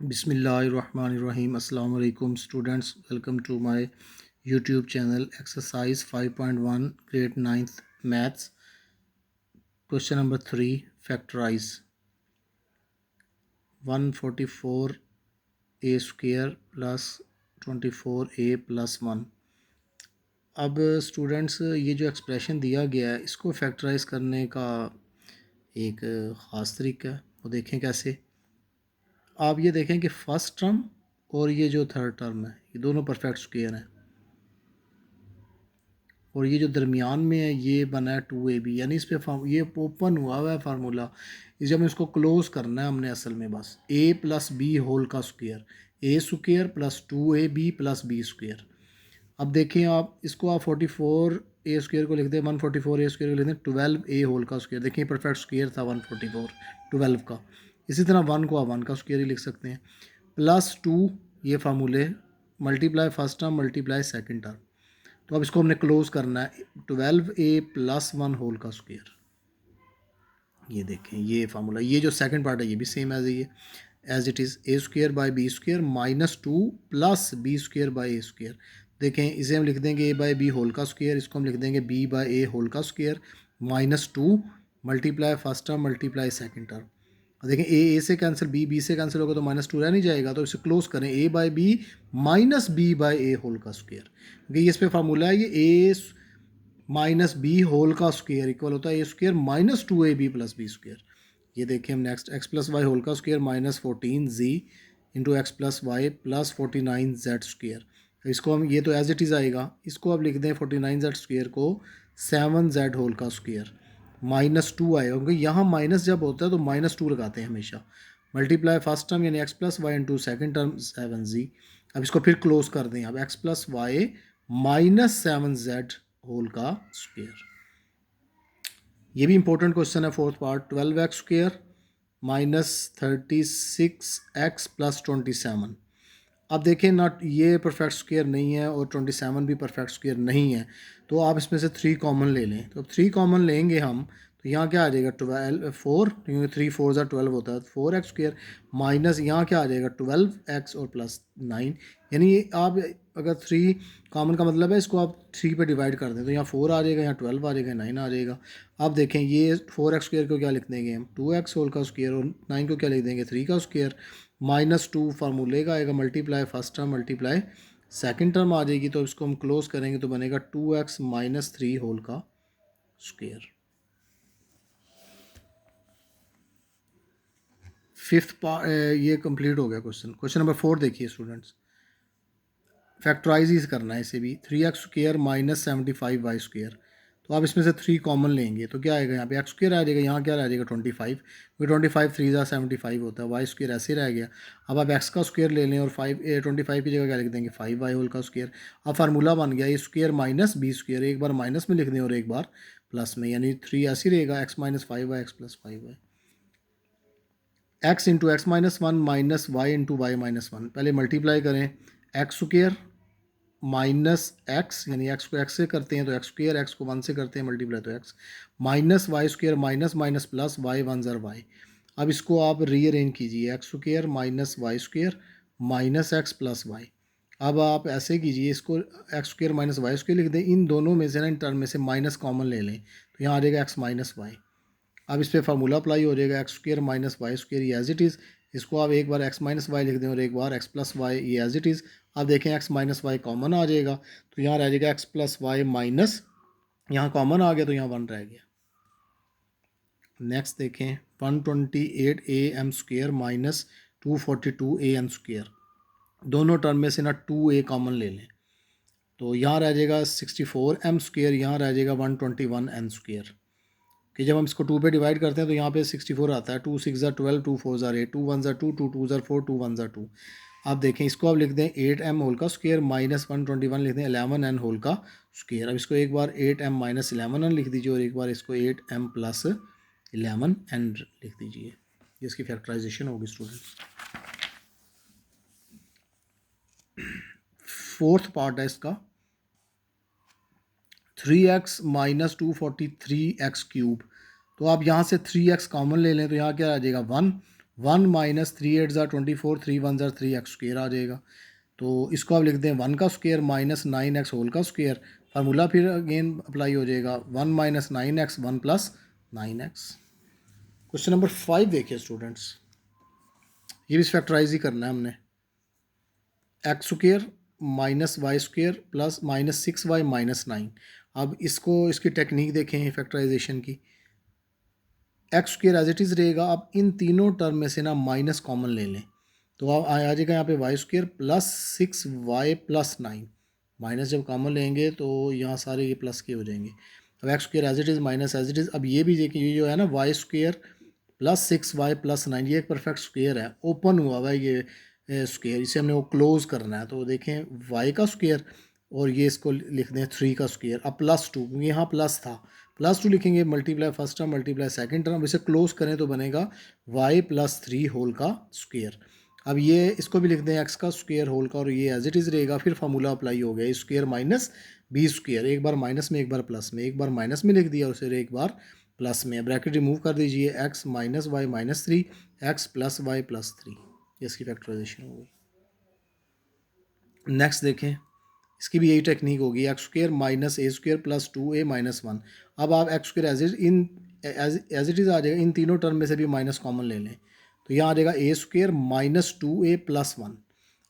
बिस्मिल्लाहिर्रहमानिर्रहीम। अस्सलाम वालेकुम students, welcome to my YouTube channel. Exercise 5.1 grade 9th maths, question number 3, factorise 144 a square plus 24 a plus 1। अब students, ये जो expression दिया गया है इसको फैक्टराइज करने का एक ख़ास तरीका है, वो देखें कैसे। आप ये देखें कि फ़र्स्ट टर्म और ये जो थर्ड टर्म है ये दोनों परफेक्ट स्क्वायर हैं, और ये जो दरमियान में है ये बना है 2ab, यानी इस पे ये ओपन हुआ हुआ है फार्मूला। इस जब इसको क्लोज करना है हमने असल में बस a प्लस बी होल का square, a square plus 2ab plus b square. अब देखें आप इसको, आप 44 ए स्क्वायर को लिख दें, 144 ए स्क्वायर को लिख दें 12 ए होल का स्क्वायर। देखिए परफेक्ट स्क्वायर था 144 12 का। इसी तरह 1 को आप 1 का स्क्वायर ही लिख सकते हैं, प्लस 2 ये फार्मूले, multiply first term multiply second term. तो अब इसको हमने क्लोज करना है 12a प्लस 1 होल का स्क्वायर। ये देखें ये फार्मूला, ये जो सेकंड पार्ट है ये भी सेम एज ये as it is, a square by b square minus 2 plus b square by a square. देखें इसे हम लिख देंगे ए बाई बी होल का स्क्वायर, इसको हम लिख देंगे बी बाई ए होल का square minus 2 multiply first term multiply second term. देखें ए से कैंसिल, बी से कैंसिल होगा तो माइनस 2 रह नहीं जाएगा, तो इसे क्लोज करें a by b minus b by a whole का स्क्वायर, क्योंकि ये इस पर फार्मूला है, ये ए माइनस बी होल का स्क्वायर इक्वल होता है a square minus 2ab plus b square. ये देखें हम next x plus y whole का square minus 14z into x plus y plus 49z square. इसको हम, ये तो एज इट इज़ आएगा, इसको अब लिख दें 49z स्क्वायर को 7z होल का स्क्वायर माइनस 2 आएगा, क्योंकि यहाँ माइनस जब होता है तो माइनस 2 लगाते हैं हमेशा। मल्टीप्लाई फर्स्ट टर्म यानी x plus y into second term 7z। अब इसको फिर क्लोज कर दें, अब x plus y minus 7z whole का स्क्वायर। ये भी इंपॉर्टेंट क्वेश्चन है, fourth part. 12x square minus 36x plus 27। अब देखें ना, ये परफेक्ट स्क्वायर नहीं है और 27 भी परफेक्ट स्क्वायर नहीं है, तो आप इसमें से 3 कॉमन ले लें। तो अब 3 कॉमन लेंगे हम, तो यहाँ क्या आ जाएगा 4, क्योंकि 3 4 12 होता है, 4x स्क्वायर माइनस यहाँ क्या आ जाएगा 12x और प्लस 9। यानी आप अगर 3 कॉमन का मतलब है इसको आप 3 पे डिवाइड कर दें तो यहाँ 4 आ जाएगा, यहाँ 12 आ जाएगा, 9 आ जाएगा। अब देखें ये 4x स्क्वायर को क्या लिख देंगे हम 2x होल का स्क्वायर, और 9 को क्या लिख देंगे 3 का स्क्वायर माइनस 2 फार्मूले का आएगा multiply first term multiply second term आ जाएगी। तो इसको हम क्लोज करेंगे तो बनेगा 2x माइनस 3 होल का स्क्वायर। फिफ्थ पार्ट ये कंप्लीट हो गया क्वेश्चन। क्वेश्चन नंबर 4 देखिए स्टूडेंट्स, फैक्टराइज करना है इसे भी। 3x square minus 75y square. तो आप इसमें से 3 कॉमन लेंगे तो क्या आएगा, यहाँ पे एक्स स्क्वायर आ जाएगा, यहाँ क्या रह जाएगा 25, क्योंकि 25 3 ज़ा 75 होता है, वाई स्क्वायर ऐसे रह गया। अब आप एक्स का स्क्वायर ले लें और 25 की जगह क्या लिख देंगे 5y होल का स्क्वायर। अब फार्मूला बन गया, ये स्क्वायर माइनस बी स्क्वायर, एक बार माइनस में लिख दें और एक बार प्लस में, यानी 3 ऐसे रहेगा x minus 5y x plus 5y। X into x minus 1 minus y into y minus 1। पहले मल्टीप्लाई करें, एक्स स्क्वायर माइनस एक्स, यानी एक्स को एक्स से करते हैं तो एक्स स्क्वायर, एक्स को 1 से करते हैं मल्टीप्लाई तो x, minus y square minus minus plus y 1 ज़र वाई। अब इसको आप रीअरेंज कीजिए, x square minus y square minus x plus y. अब आप ऐसे कीजिए, इसको x square minus y square लिख दें, इन दोनों में से ना, इन टर्म में से माइनस कॉमन ले लें तो यहाँ आ जाएगा एक्स माइनस वाई। अब इस पर फार्मूला अप्लाई हो जाएगा, x square minus y square ये एज इट इज़, इसको आप एक बार एक्स माइनस वाई लिख दें और एक बार एक्स प्लस वाई ये एज इट इज़। अब देखें एक्स माइनस वाई कॉमन आ जाएगा तो यहाँ रह जाएगा एक्स प्लस वाई माइनस, यहाँ कॉमन आ गया तो यहाँ 1 रह गया। नेक्स्ट देखें 128 a m square minus 242 a m square. दोनों टर्म में से ना 2a कॉमन ले लें तो यहाँ रह जाएगा 64 एम स्क्वायर, यहाँ रह जाएगा 121 एम स्क्वायर। कि जब हम इसको 2 पे डिवाइड करते हैं तो यहाँ पे 64 आता है, 2 6 ज़ा 12, 2 4 ज़ा 8, 2 1 ज़ा 2, 2 2 ज़ा 4, 2 1 ज़ा 2। आप देखें इसको आप लिख दें 8m होल का स्क्वायर माइनस 121 लिख दें 11n होल का स्क्वायर। अब इसको एक बार 8m माइनस 11n लिख दीजिए और एक बार इसको 8m प्लस 11n लिख दीजिए। इसकी फैक्टराइजेशन होगी स्टूडेंट्स। फोर्थ पार्ट है इसका, 3x माइनस 243x क्यूब। तो आप यहाँ से 3x कॉमन ले लें तो यहाँ क्या आ जाएगा 1, 1 माइनस 3 8 ज़ा 24, 3 1 ज़ा 3x² आ जाएगा। तो इसको आप लिख दें 1 का स्क्वायर माइनस 9x होल का स्क्वायर। फार्मूला फिर अगेन अप्लाई हो जाएगा 1 minus 9x 1 plus 9x। Question number 5 देखिए स्टूडेंट्स, ये भी फैक्टराइज ही करना है हमने। X square minus y square plus minus 6y minus 9। अब इसको इसकी टेक्निक देखें फैक्टराइजेशन की। X square as it is रहेगा। अब इन तीनों टर्म में से ना माइनस कॉमन ले लें, तो आप आ जाएगा यहाँ पे y square plus 6y plus 9। Minus जब कॉमन लेंगे तो यहाँ सारे ये प्लस के हो जाएंगे। अब x square as it is minus as it is. अब ये भी देखिए, ये जो है ना Y square plus 6y plus 9, ये एक परफेक्ट स्क्वायर है, ओपन हुआ हुआ है ये स्क्वायर, इसे हमने वो क्लोज करना है। तो देखें y का स्क्वायर और ये इसको लिख दें 3 का स्क्वायर। अब प्लस 2, क्योंकि यहाँ प्लस था, प्लस 2 लिखेंगे, multiply first term multiply second term, इसे क्लोज करें तो बनेगा y प्लस 3 होल का स्क्वायर। अब ये इसको भी लिख दें x का स्क्वायर होल का, और ये एज इट इज़ रहेगा। फिर फार्मूला अप्लाई हो गया, स्क्वायर माइनस बी स्क्वायर, एक बार माइनस में एक बार प्लस में, एक बार माइनस में लिख दिया और फिर एक बार प्लस में। ब्रैकेट रिमूव कर दीजिए, x minus y minus 3, x plus y plus 3, इसकी फैक्टराइजेशन होगी। नेक्स्ट देखें, इसकी भी यही टेक्निक होगी, x square minus a square plus 2a minus 1। अब आप x square as it is आ जाएगा, इन तीनों टर्म में से भी माइनस कॉमन ले लें, तो यहाँ आ जाएगा ए स्क्वायर माइनस 2a प्लस 1।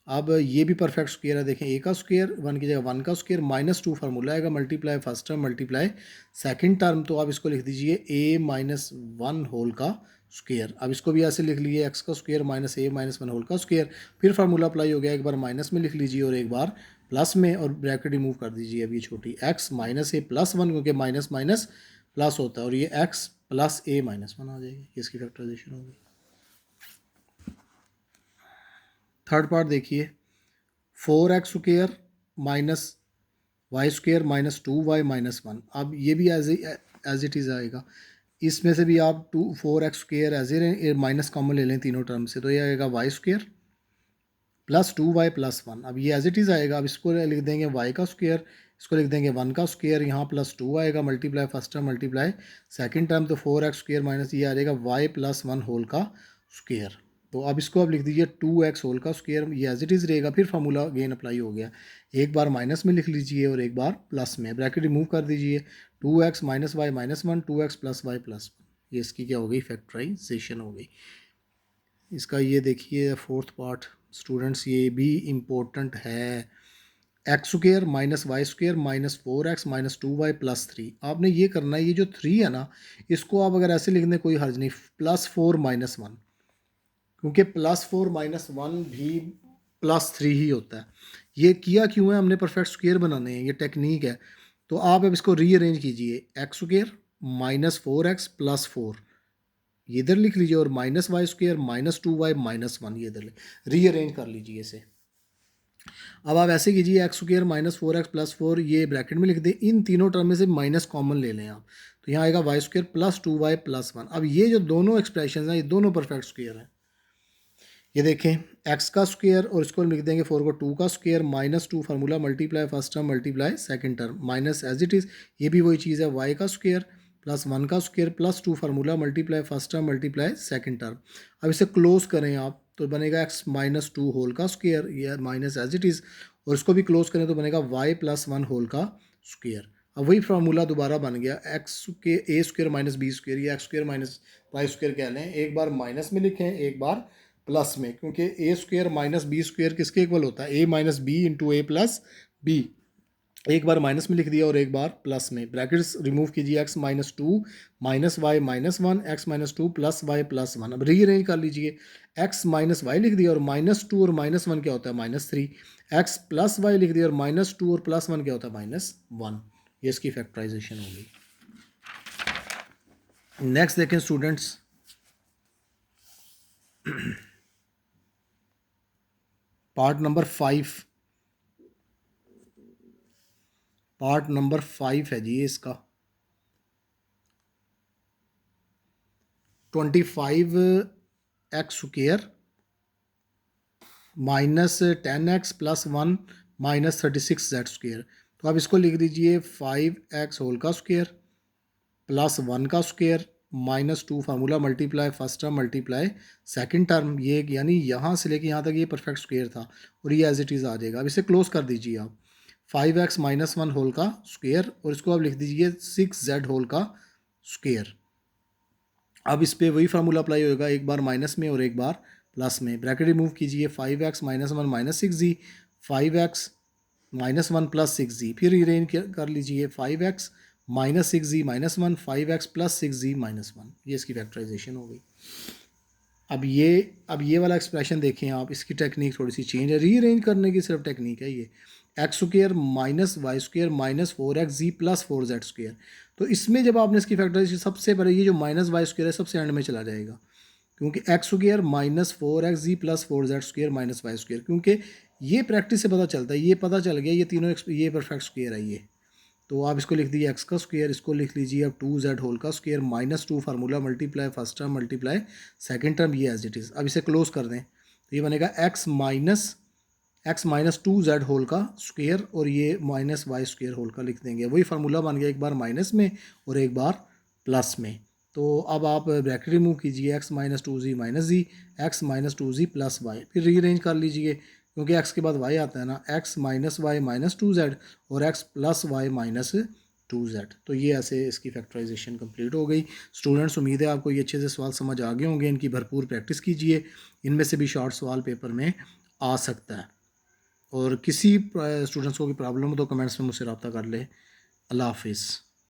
अब ये भी परफेक्ट स्क्वायर है, देखें ए का स्क्वायर 1 की जगह 1 का स्क्वायर माइनस 2 फार्मूला आएगा, multiply first term multiply second term, तो आप इसको लिख दीजिए a माइनस 1 होल का स्क्वायर। अब इसको भी ऐसे लिख लीजिए, एक्स का square minus a minus 1 whole का स्क्वायर। फिर फार्मूला अप्लाई हो गया, एक बार माइनस में लिख लीजिए और एक बार प्लस में, और ब्रैकेट रिमूव कर दीजिए। अब ये छोटी x माइनस a प्लस 1, क्योंकि माइनस माइनस प्लस होता है, और ये x प्लस a माइनस 1 आ जाएगी, इसकी फैक्टराइजेशन होगी। थर्ड पार्ट देखिए, 4x square minus y square minus 2y minus 1। अब ये भी एज इट इज़ आएगा, इसमें से भी आप 4x square as a minus common ले लें तीनों टर्म से, तो ये आएगा Y square plus 2y plus 1। अब ये एज इट इज़ आएगा। अब इसको लिख देंगे y का स्क्वायर, इसको लिख देंगे 1 का स्क्वायर, यहाँ प्लस 2 आएगा, multiply first term multiply second term, तो 4x स्क्वायर माइनस ये आ जाएगा y प्लस 1 होल का स्क्वायर। तो अब इसको आप लिख दीजिए 2x होल का स्क्वायर, ये एज इट इज़ रहेगा। फिर फार्मूला अगेन अप्लाई हो गया, एक बार माइनस में लिख लीजिए और एक बार प्लस में, ब्रैकेट रिमूव कर दीजिए, 2x minus y minus 1, 2x plus y plus 1, ये इसकी क्या हो गई, फैक्टराइजेशन हो गई। इसका ये देखिए फोर्थ पार्ट स्टूडेंट्स, ये भी इम्पोर्टेंट है। X square minus y square minus 4x minus 2y plus 3। आपने ये करना है, ये जो 3 है ना, इसको आप अगर ऐसे लिख दें कोई हर्ज नहीं, प्लस 4 माइनस 1, क्योंकि प्लस 4 माइनस 1 भी प्लस 3 ही होता है। ये किया क्यों है, हमने परफेक्ट स्क्वायर बनाने हैं, ये टेक्निक है। तो आप अब इसको रीअरेंज कीजिए, x square minus 4x plus 4, ये इधर लिख लीजिए, और minus y square minus 2y minus 1, ये इधर रीअरेंज कर लीजिए इसे। अब आप ऐसे कीजिए, x square minus 4x plus 4, ये ब्रैकेट में लिख दें, इन तीनों टर्म में से माइनस कॉमन ले लें आप, तो यहाँ आएगा Y square plus 2y plus 1। अब ये जो दोनों एक्सप्रेशन हैं, ये दोनों परफेक्ट स्क्वायर हैं। ये देखें, एक्स का स्क्वायर और इसको लिख देंगे 4 को 2 का square minus 2 formula multiply first term multiply second term, minus as it is, ये भी वही चीज़ है, वाई का स्क्वायर प्लस 1 का square plus 2 formula multiply first term multiply second term. अब इसे क्लोज करें आप, तो बनेगा एक्स माइनस 2 होल का स्क्वायर, या माइनस एज इट इज़, और इसको भी क्लोज करें तो बनेगा वाई प्लस 1 होल का स्क्वायर। अब वही फार्मूला दोबारा बन गया, एक्स के a square minus b square, या x square minus y square कह लें, एक बार माइनस में लिखें एक बार प्लस में, क्योंकि a square minus b square किसके इक्वल होता है, a minus b into a plus b. एक बार माइनस में लिख दिया और एक बार प्लस में, ब्रैकेट्स रिमूव कीजिए, x minus 2 minus y minus 1, x minus 2 plus y plus 1। अब रीअरेंज कर लीजिए, एक्स माइनस वाई लिख दिया और माइनस 2 और माइनस 1 क्या होता है, माइनस 3, एक्स प्लस वाई लिख दिया और माइनस 2 और प्लस 1 क्या होता है, माइनस 1। ये इसकी फैक्टराइजेशन होगी। नेक्स्ट देखें students, part number 5, part number 5 है जी इसका, 25x square minus 10x plus 1 minus 36z square. तो आप इसको लिख दीजिए 5x होल का स्क्वायर प्लस 1 का square -2 formula multiply first term multiply second term, ये यानी यहाँ से लेके यहाँ तक ये परफेक्ट स्क्वायर था और ये एज इट इज़ आ जाएगा। अब इसे क्लोज कर दीजिए आप, 5x माइनस 1 होल का स्क्वायर और इसको आप लिख दीजिए 6z होल का स्क्वायर। अब इस पे वही फार्मूला अप्लाई होगा, एक बार माइनस में और एक बार प्लस में। ब्रैकेट रिमूव कीजिए, 5x minus 1 minus 6z, 5x minus 1 plus 6z, फिर रीअरेंज कर लीजिए, 5x minus 6z minus 1, 5x plus 6z minus 1, ये इसकी फैक्टराइजेशन हो गई। अब ये वाला एक्सप्रेशन देखें आप, इसकी टेक्निक थोड़ी सी चेंज है, रीअरेंज करने की सिर्फ टेक्निक है ये। X square minus y square minus 4xz plus 4z square, तो इसमें जब आपने इसकी फैक्टराइजेशन, सबसे पहले ये जो माइनस वाई स्क्वायर है सबसे एंड में चला जाएगा, क्योंकि x square minus 4xz plus 4z square minus y square, क्योंकि ये प्रैक्टिस से पता चलता है, ये पता चल गया ये तीनों ये परफेक्ट स्क्वायर है ये। तो आप इसको लिख दीजिए एक्स का स्क्वायर, इसको लिख लीजिए अब 2z होल का square minus 2 formula multiply first term multiply second term, ये एज इट इज़। अब इसे क्लोज कर दें तो ये बनेगा x माइनस 2z होल का स्क्वायर और ये माइनस वाई स्क्वायर होल का लिख देंगे, वही फार्मूला बन गया, एक बार माइनस में और एक बार प्लस में। तो अब आप ब्रैकेट रिमूव कीजिए, x minus 2z minus z, x minus 2z plus y, फिर रीअरेंज कर लीजिए क्योंकि x के बाद y आता है ना, x minus y minus 2z और x plus y minus 2z। तो ये ऐसे इसकी फैक्टराइजेशन कंप्लीट हो गई। स्टूडेंट्स, उम्मीद है आपको ये अच्छे से सवाल समझ आ गए होंगे, इनकी भरपूर प्रैक्टिस कीजिए, इनमें से भी शॉर्ट सवाल पेपर में आ सकता है। और किसी स्टूडेंट्स को कोई प्रॉब्लम हो तो कमेंट्स में मुझसे रब्ता कर ले। अल्लाह हाफिज़।